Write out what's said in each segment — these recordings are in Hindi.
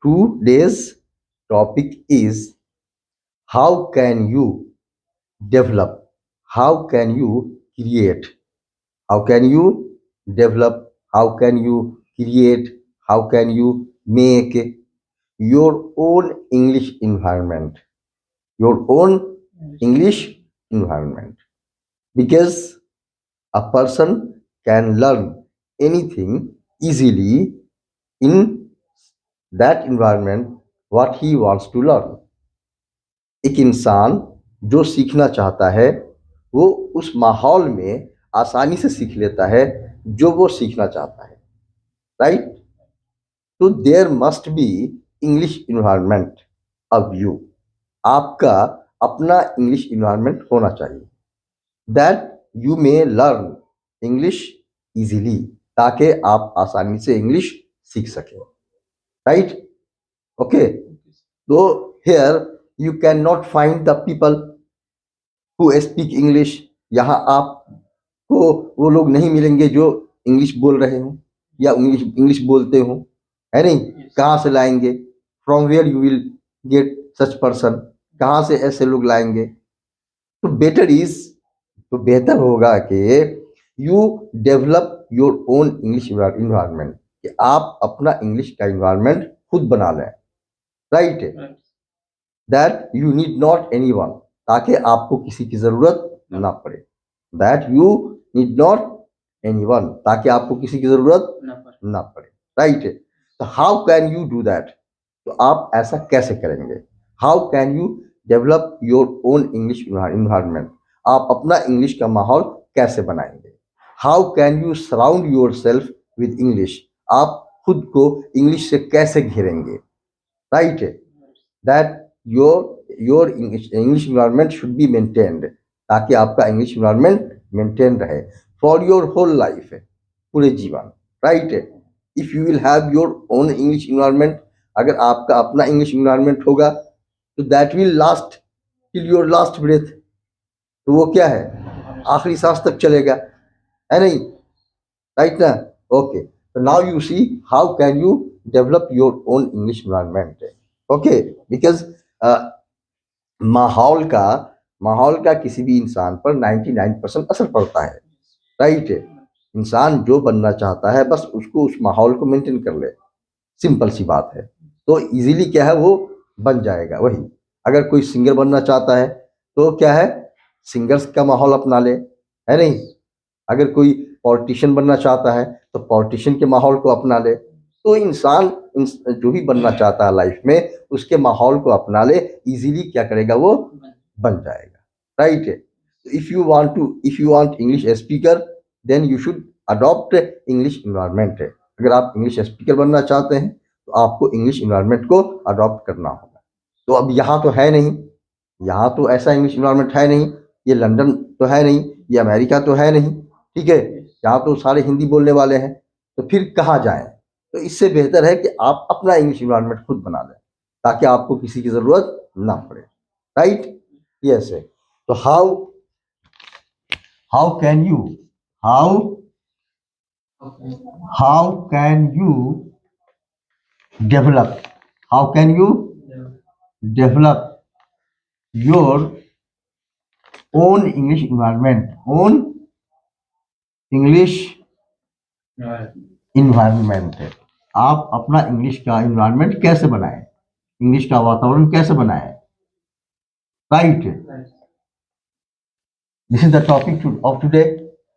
Today's topic is how can you develop, how can you create, how can you develop, how can you create, how can you make your own English environment, your own English environment. Because a person can learn anything easily in that environment what he wants to learn. एक इंसान जो सीखना चाहता है वो उस माहौल में आसानी से सीख लेता है जो वो सीखना चाहता है, राइट? तो there must be English environment of you, आपका अपना इंग्लिश इन्वायरमेंट होना चाहिए, that you may learn English easily, ताकि आप आसानी से इंग्लिश सीख सकें, राइट? ओके, तो here you cannot find the people who speak English. यहाँ आपको वो लोग नहीं मिलेंगे जो इंग्लिश बोल रहे हो या इंग्लिश बोलते हो, है नहीं? कहाँ से लाएंगे? From where you will get such person? कहाँ से ऐसे लोग लाएंगे? तो बेहतर होगा कि you develop your own English environment, कि आप अपना इंग्लिश का इन्वायरमेंट खुद बना लें, right? That you need not anyone, ताकि आपको किसी की जरूरत ना पड़े, that you need not anyone, ताकि आपको किसी की जरूरत ना पड़े, राइट? तो how can you do that? तो आप ऐसा कैसे करेंगे? How can you develop your own English environment? आप अपना इंग्लिश का माहौल कैसे बनाएंगे? How can you surround yourself with English? आप खुद को इंग्लिश से कैसे घेरेंगे, right? That your English environment should be maintained, ताकि आपका इंग्लिश इन्वायरमेंट मेंटेन रहे फॉर योर होल लाइफ, पूरे जीवन, right? If you will have your own English environment, अगर आपका अपना इंग्लिश इन्वायरमेंट होगा तो that will last till your last breath, तो वो क्या है? आखिरी सांस तक चलेगा, है नहीं? राइट ना? Okay, so now you see how can you develop your own English environment, okay? Because माहौल का किसी भी इंसान पर 99% असर पड़ता है, राइट? इंसान जो बनना चाहता है बस उसको उस माहौल को मेंटेन कर ले, सिंपल सी बात है, तो इजीली क्या है वो बन जाएगा। वही अगर कोई सिंगर बनना चाहता है तो क्या है, सिंगर्स का माहौल अपना ले, है नहीं? अगर कोई पॉलिटिशियन बनना चाहता है तो पॉलिटिशियन के माहौल को अपना ले, तो इंसान जो भी बनना चाहता है लाइफ में उसके माहौल को अपना ले, इजीली क्या करेगा वो बन जाएगा, right? If you want English speaker then you should adopt English environment. अगर आप इंग्लिश स्पीकर बनना चाहते हैं तो आपको इंग्लिश इन्वायरमेंट को अडॉप्ट करना होगा। तो अब यहाँ तो है नहीं, यहाँ तो ऐसा इंग्लिश इन्वायरमेंट है नहीं, ये लंदन तो है नहीं, ये अमेरिका तो है नहीं, ठीक है? यहाँ तो सारे हिंदी बोलने वाले हैं, तो फिर कहाँ जाएं? तो इससे बेहतर है कि आप अपना इंग्लिश इन्वायरमेंट खुद बना लें, ताकि आपको किसी की ज़रूरत ना पड़े, राइट? यस है। तो how can you develop your own English environment है? आप अपना इंग्लिश का इन्वायरमेंट कैसे बनाएं, इंग्लिश का वातावरण कैसे बनाएं, right? This is the topic of today,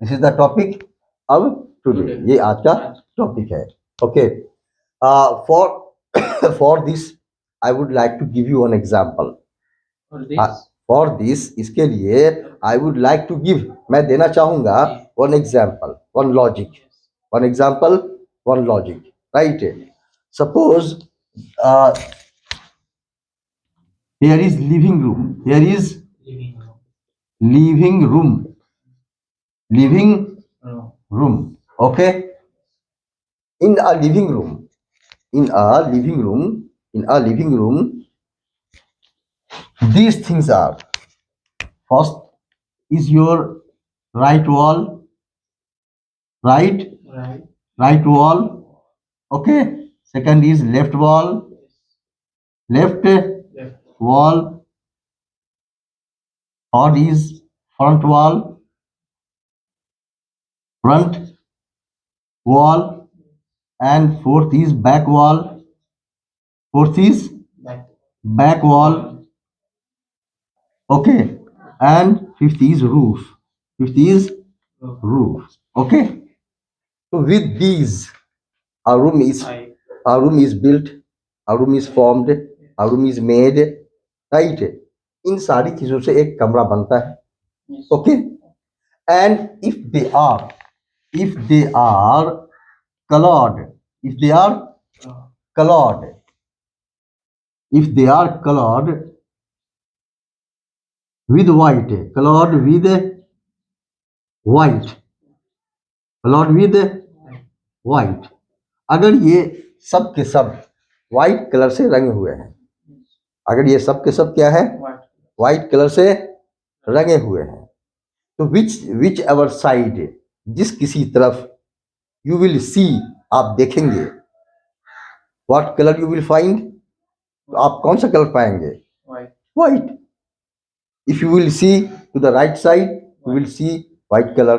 this is the topic of today, ये आज का टॉपिक है, okay? For this I would like to give you an example. For this, इसके लिए I would like to give, मैं देना चाहूंगा one example, one logic, right? Suppose here is living room, okay? In a living room these things are: first is your right wall, okay? Second is left wall, Left wall. Third is front wall. Front wall. And fourth is back wall. Fourth is back wall. Okay. And fifth is roof. Fifth is roof. Okay. So with these, our room is built, our room is formed, our room is made, right? इन सारी चीजों से एक कमरा बनता है. Okay. And if they are colored, if they are colored with white, colored with white, अगर ये सब के सब व्हाइट कलर से रंगे हुए हैं, अगर ये सब के सब क्या है, व्हाइट कलर से रंगे हुए हैं, तो विच एवर साइड, जिस किसी तरफ, यू विल सी, आप देखेंगे, what colour you will find, तो आप कौन सा कलर पाएंगे, white. If you will see to the right side, you will see white colour.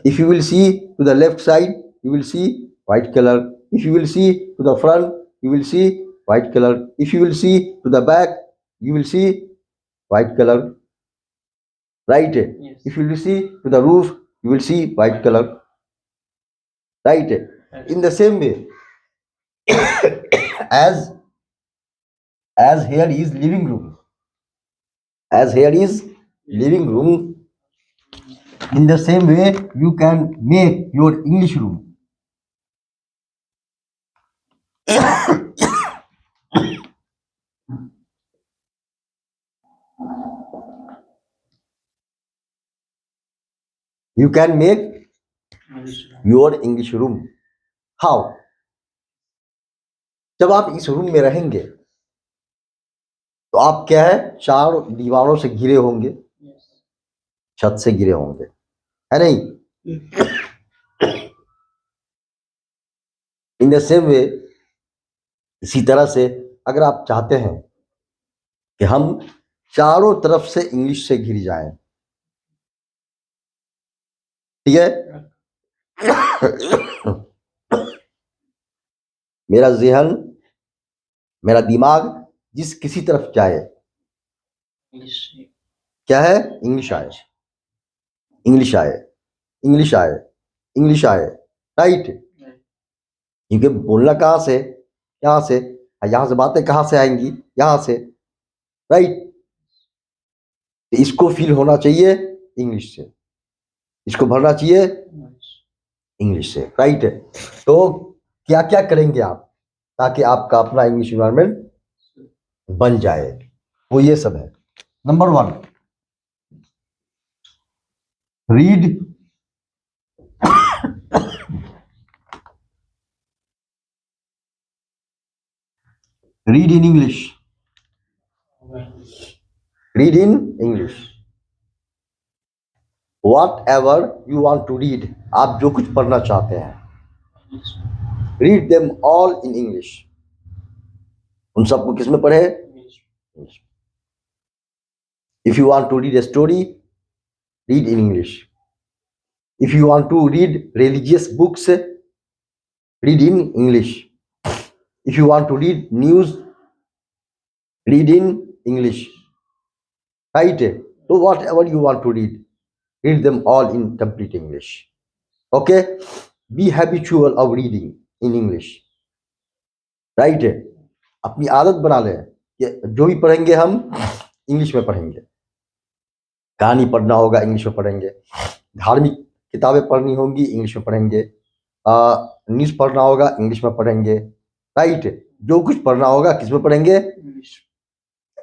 If you will see to the left side, you will see white color. If you will see to the front, you will see white color. If you will see to the back, you will see white color. Right? Yes. If you will see to the roof, you will see white color. Right? Yes. In the same way, as here is living room. As here is living room. In the same way, you can make your English room. You can make your English room. How? जब आप इस रूम में रहेंगे तो आप क्या है, चार दीवारों से घिरे होंगे, छत से घिरे होंगे, है नहीं? इन द सेम वे, इसी तरह से अगर आप चाहते हैं कि हम चारों तरफ से इंग्लिश से घिर जाएं, ठीक है, मेरा ज़हन, मेरा दिमाग जिस किसी तरफ जाए, क्या है, इंग्लिश आए, इंग्लिश आए, इंग्लिश आए, इंग्लिश आए, राइट? क्योंकि बोलना कहाँ से, यहाँ से, यहाँ से बातें कहाँ से आएंगी, यहाँ से, राइट? इसको फील होना चाहिए इंग्लिश से, इसको भरना चाहिए इंग्लिश से, राइट? तो क्या क्या करेंगे आप ताकि आपका अपना इंग्लिश एनवायरनमेंट बन जाए, वो ये सब है. Number 1, read read in English. Read in English. Whatever you want to read, आप जो कुछ पढ़ना चाहते हैं, read them all in English. उन सबको किस में पढ़े, English. If you want to read a story, read in English. If you want to read religious books, read in English. If you want to read news, read in English. Right? So whatever you want to read, read them all in complete English. Okay? Be habitual of reading in English. Right? अपनी आदत बना लें कि जो भी पढ़ेंगे हम इंग्लिश में पढ़ेंगे. कहानी पढ़ना होगा, इंग्लिश में पढ़ेंगे. धार्मिक किताबें पढ़नी होंगी, इंग्लिश में पढ़ेंगे. न्यूज़ पढ़ना होगा, इंग्लिश में पढ़ेंगे. राइट? जो कुछ पढ़ना होगा किस में पढ़ेंगे,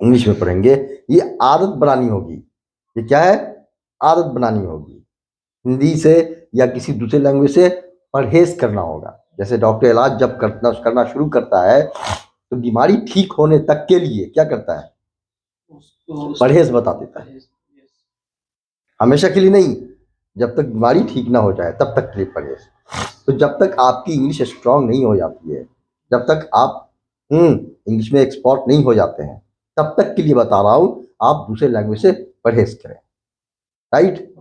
इंग्लिश में पढ़ेंगे. ये आदत बनानी होगी. ये क्या है, आदत बनानी होगी. हिंदी से या किसी दूसरे लैंग्वेज से परहेज करना होगा. जैसे डॉक्टर इलाज जब करना शुरू करता है तो बीमारी ठीक होने तक के लिए क्या करता है, परहेज बता देता है. हमेशा के लिए नहीं, जब तक बीमारी ठीक ना हो जाए तब तक के लिए परहेज. तो जब तक आपकी इंग्लिश स्ट्रांग नहीं हो जाती है, जब तक आप इंग्लिश में एक्सपर्ट नहीं हो जाते हैं, तब तक के लिए बता रहा हूं, आप दूसरे लैंग्वेज से परहेज करें, right.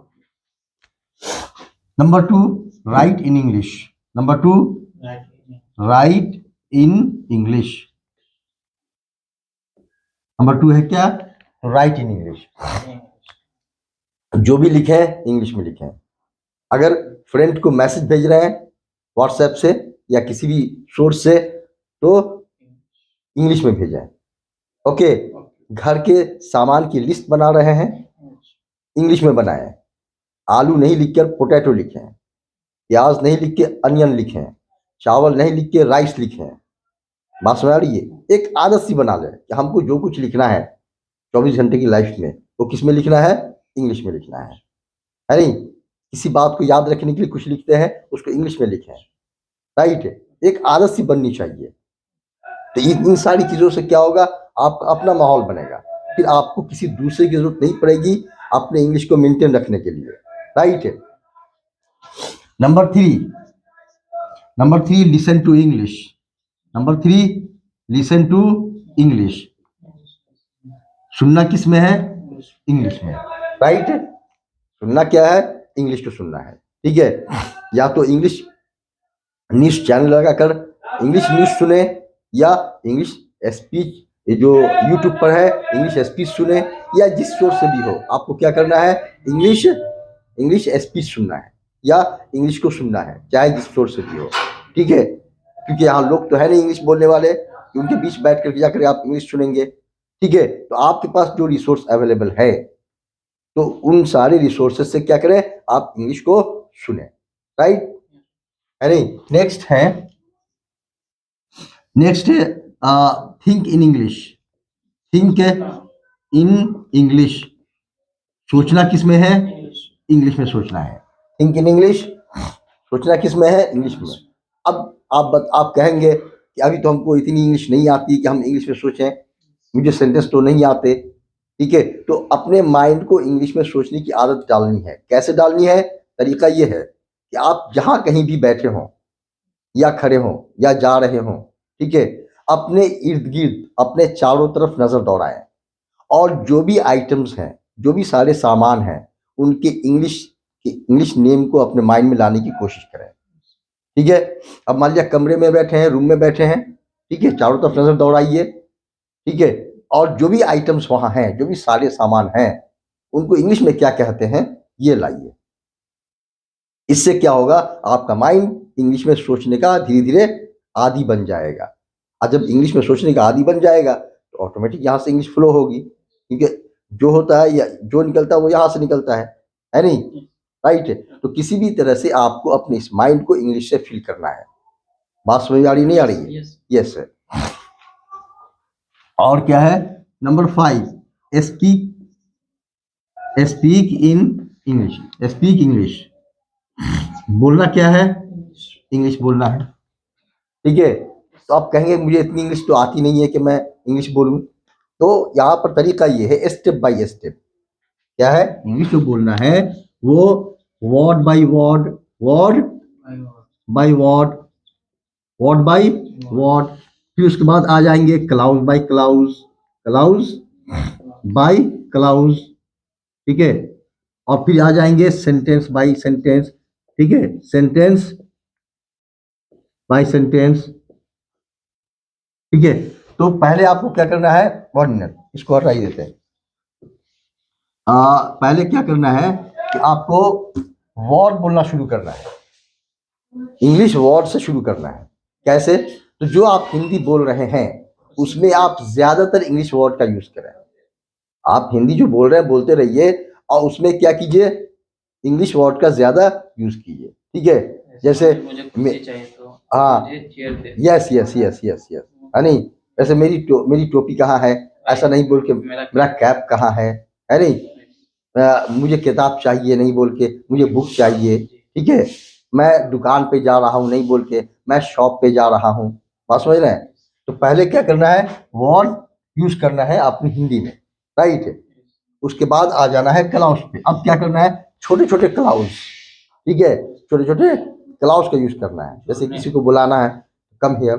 Number 2, right in English. Number 2, right in English. Number 2 है क्या? Right in English. जो भी लिखे इंग्लिश में लिखें। अगर फ्रेंड को मैसेज भेज रहे हैं व्हाट्सएप से या किसी भी सोर्स से, तो इंग्लिश में भेजें। ओके। घर के सामान की लिस्ट बना रहे हैं, इंग्लिश में बनाएं। आलू नहीं लिख कर पोटैटो लिखें, प्याज नहीं लिख के अनियन लिखें, चावल नहीं लिख के राइस लिखें। बात समझ आ रही है? एक आदत सी बना लें कि हमको जो कुछ लिखना है 24 घंटे की लाइफ में, वो किस में लिखना है? इंग्लिश में लिखना है नहीं? किसी बात को याद रखने के लिए कुछ लिखते हैं, उसको इंग्लिश में लिखें, राइट। एक आदत सी बननी चाहिए। तो इन सारी चीज़ों से क्या होगा? आपका अपना माहौल बनेगा, फिर आपको किसी दूसरे की जरूरत नहीं पड़ेगी अपने इंग्लिश को मेंटेन रखने के लिए, right. Number 3, listen to English. Number 3, listen to English. सुनना किस में है? इंग्लिश में, राइट। सुनना क्या है? इंग्लिश को सुनना है, ठीक है। या तो इंग्लिश न्यूज चैनल लगाकर इंग्लिश न्यूज सुने, या इंग्लिश स्पीच जो यूट्यूब पर है इंग्लिश स्पीच सुने, या जिस सोर्स से भी हो, आपको क्या करना है? इंग्लिश स्पीच सुनना है या इंग्लिश को सुनना है, चाहे जिस सोर्स से भी हो, ठीक है। क्योंकि यहाँ लोग तो है नहीं इंग्लिश बोलने वाले, उनके बीच बैठ कर जाकर आप इंग्लिश सुनेंगे, ठीक है। तो आपके पास जो रिसोर्स अवेलेबल है, तो उन सारे रिसोर्सेज से क्या करें? आप इंग्लिश को सुने, राइट है नहीं? नेक्स्ट है think in English. Think in English. सोचना किस में है? इंग्लिश में सोचना है। थिंक इन इंग्लिश, सोचना किस में है? इंग्लिश में। अब आप कहेंगे कि अभी तो हमको इतनी इंग्लिश नहीं आती कि हम इंग्लिश में सोचें, मुझे सेंटेंस तो नहीं आते, ठीक है। तो अपने माइंड को इंग्लिश में सोचने की आदत डालनी है। कैसे डालनी है? तरीका ये है कि आप जहाँ कहीं भी बैठे हों या खड़े हों या जा रहे हों, ठीक है, अपने इर्द गिर्द अपने चारों तरफ नज़र दौड़ाएं और जो भी आइटम्स हैं, जो भी सारे सामान हैं, उनके इंग्लिश नेम को अपने माइंड में लाने की कोशिश करें, ठीक है। अब मान लिया कमरे में बैठे हैं, रूम में बैठे हैं, ठीक है, चारों तरफ नज़र दौड़ाइए, ठीक है, और जो भी आइटम्स वहाँ हैं, जो भी सारे सामान हैं, उनको इंग्लिश में क्या कहते हैं ये लाइए। इससे क्या होगा? आपका माइंड इंग्लिश में सोचने का धीरे धीरे आदी बन जाएगा। और जब इंग्लिश में सोचने का आदी बन जाएगा तो ऑटोमेटिक यहाँ से इंग्लिश फ्लो होगी, क्योंकि जो होता है या जो निकलता है वो यहाँ से निकलता है नहीं? राइट। तो किसी भी तरह से आपको अपने इस माइंड को इंग्लिश से फिल करना है। बात समझ आ रही नहीं आ रही है? यस है। और क्या है? Number 5, speak in English. Speak English, बोलना क्या है? इंग्लिश बोलना है, ठीक है। तो आप कहेंगे मुझे इतनी इंग्लिश तो आती नहीं है कि मैं इंग्लिश बोलूं, तो यहाँ पर तरीका ये है, स्टेप बाय स्टेप। क्या है? इंग्लिश जो बोलना है वो word by word, word by word, word by word. फिर उसके बाद आ जाएंगे clause by clause, clause by clause, ठीक है। और फिर आ जाएंगे सेंटेंस बाय सेंटेंस, ठीक है, सेंटेंस बाय सेंटेंस, ठीक है। तो पहले आपको क्या करना है? 1 मिनट, इसको हटा ही देते हैं। पहले क्या करना है कि आपको वर्ड बोलना शुरू करना है, इंग्लिश वर्ड से शुरू करना है। कैसे? तो जो आप हिंदी बोल रहे हैं उसमें आप ज्यादातर इंग्लिश वर्ड का यूज करें। आप हिंदी जो बोल रहे हैं बोलते रहिए और उसमें क्या कीजिए? इंग्लिश वर्ड का ज्यादा यूज कीजिए, ठीक है। जैसे हाँ, yes yes yes yes yes, नहीं, जैसे मेरी टोपी कहाँ है, ऐसा नहीं बोल के मेरा कैप कहाँ है नहीं? मुझे किताब चाहिए नहीं बोल के मुझे बुक चाहिए, ठीक है। मैं दुकान पे जा रहा हूँ नहीं बोल के मैं शॉप पे जा रहा हूँ। बात समझ रहे हैं? तो पहले क्या करना है? वर्ड यूज करना है अपनी हिंदी में, राइट। उसके बाद आ जाना है क्लाउज पे। अब क्या करना है? छोटे छोटे क्लाउज, ठीक है, छोटे छोटे क्लाउज का यूज करना है। जैसे किसी को बुलाना है, कम हियर,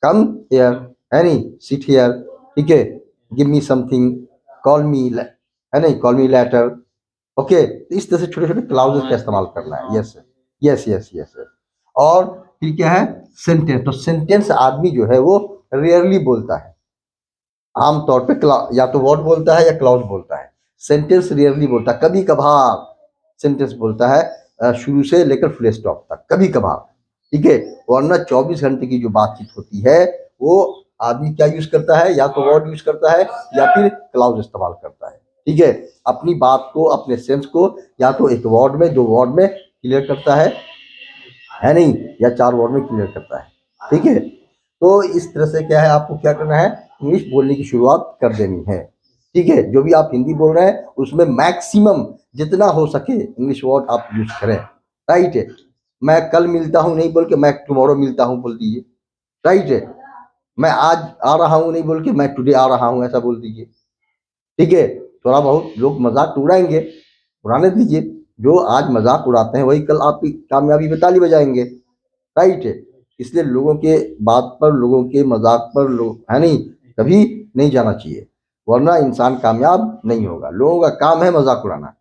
कम हियर, है नहीं, सिट हियर, ठीक है, गिव मी समथिंग, कॉल मी, है नहीं, कॉल मी लेटर, ओके। इस तरह से छोटे छोटे क्लाउजेस का इस्तेमाल करना है। Yes yes yes yes. और फिर क्या है, सेंटेंस। तो सेंटेंस आदमी जो है वो रेयरली बोलता है, आमतौर पे या तो वर्ड बोलता है या क्लाउज बोलता है। सेंटेंस रेयरली बोलता है, कभी कभार सेंटेंस बोलता है, शुरू से लेकर फुल स्टॉप तक, कभी कभार, ठीक है। वरना 24 घंटे की जो बातचीत होती है वो आदमी क्या यूज करता है, या तो वर्ड यूज करता है या फिर क्लाउज इस्तेमाल करता है, ठीक है। अपनी बात को, अपने सेंस को या तो एक वर्ड में, 2 वर्ड में क्लियर करता है नहीं, या 4 वर्ड में क्लियर करता है, ठीक है। तो इस तरह से क्या है, आपको क्या करना है, इंग्लिश बोलने की शुरुआत कर देनी है, ठीक है। जो भी आप हिंदी बोल रहे हैं उसमें मैक्सिमम जितना हो सके इंग्लिश वर्ड आप यूज करें, राइट है। मैं कल मिलता हूँ नहीं बोल के मैं टुमारो मिलता हूँ बोल दीजिए, राइट है। मैं आज आ रहा हूँ नहीं बोल के मैं टुडे आ रहा हूँ ऐसा बोल दीजिए, ठीक है। थोड़ा बहुत लोग मजाक उड़ाएंगे, उड़ाने दीजिए। जो आज मजाक उड़ाते हैं वही कल आपकी कामयाबी पे ताली बजाएंगे, राइट है। इसलिए लोगों के बात पर, लोगों के मजाक पर लोग, है नहीं, कभी नहीं जाना चाहिए, वरना इंसान कामयाब नहीं होगा। लोगों का काम है मजाक उड़ाना,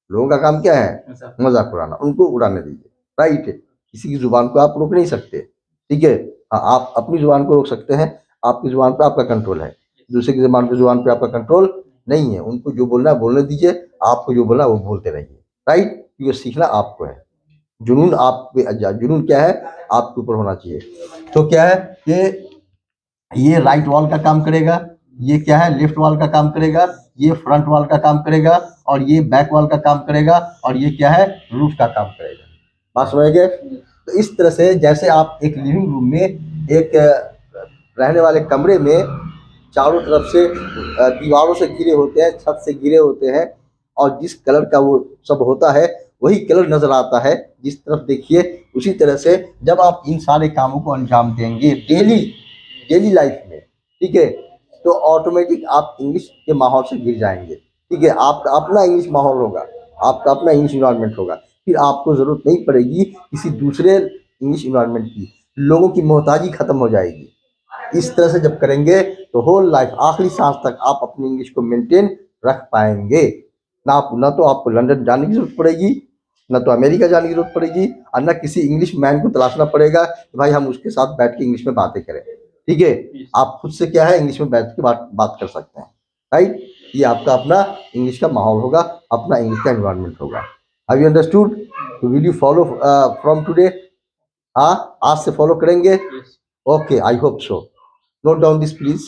लोगों का काम क्या है, मजाक उड़ाना, उनको उड़ाने दीजिए, राइट है। किसी की जुबान को आप रोक नहीं सकते, ठीक है। हाँ, आप अपनी जुबान को रोक सकते हैं, आपकी जुबान पर आपका कंट्रोल है, दूसरे की जुबान पे आपका कंट्रोल नहीं है। उनको जो बोलना है बोलने दीजिए, आपको जो बोलना है वो बोलते रहिए, राइट। ये सीखना आपको है, जुनून आप पे, जुनून क्या है, आपके ऊपर होना चाहिए। तो क्या है कि ये राइट वॉल का काम करेगा, ये क्या है, लेफ्ट वॉल का काम करेगा, ये फ्रंट वॉल का काम करेगा, और ये बैक वॉल का काम करेगा, और ये क्या है, रूफ का काम करेगा। बात समझ गए। तो इस तरह से जैसे आप एक लिविंग रूम में, एक रहने वाले कमरे में चारों तरफ से दीवारों से घिरे होते हैं, छत से घिरे होते हैं, और जिस कलर का वो सब होता है वही कलर नजर आता है, जिस तरफ देखिए उसी तरह से जब आप इन सारे कामों को अंजाम देंगे डेली डेली लाइफ में, ठीक है, तो ऑटोमेटिक आप इंग्लिश के माहौल से गिर जाएंगे, ठीक है। आपका अपना इंग्लिश माहौल होगा, आपका अपना इंग्लिश इन्वायरमेंट होगा, फिर आपको ज़रूरत नहीं पड़ेगी किसी दूसरे इंग्लिश इन्वायरमेंट की, लोगों की मोहताजी खत्म हो जाएगी। इस तरह से जब करेंगे तो होल लाइफ, आखिरी सांस तक आप अपनी इंग्लिश को मेंटेन रख पाएंगे। ना तो आपको लंदन जाने की जरूरत पड़ेगी, ना तो अमेरिका जाने की जरूरत पड़ेगी, और ना किसी इंग्लिश मैन को तलाशना पड़ेगा कि भाई हम उसके साथ बैठ के इंग्लिश में बातें करें, ठीक है। आप खुद से क्या है, इंग्लिश में बैठ के बात कर सकते हैं, राइट। ये आपका अपना इंग्लिश का माहौल होगा, अपना इंग्लिश का एनवायरनमेंट होगा। Have you understood? तो will you follow from today? हाँ, आज से फॉलो करेंगे। Okay, I hope so. Note down this please.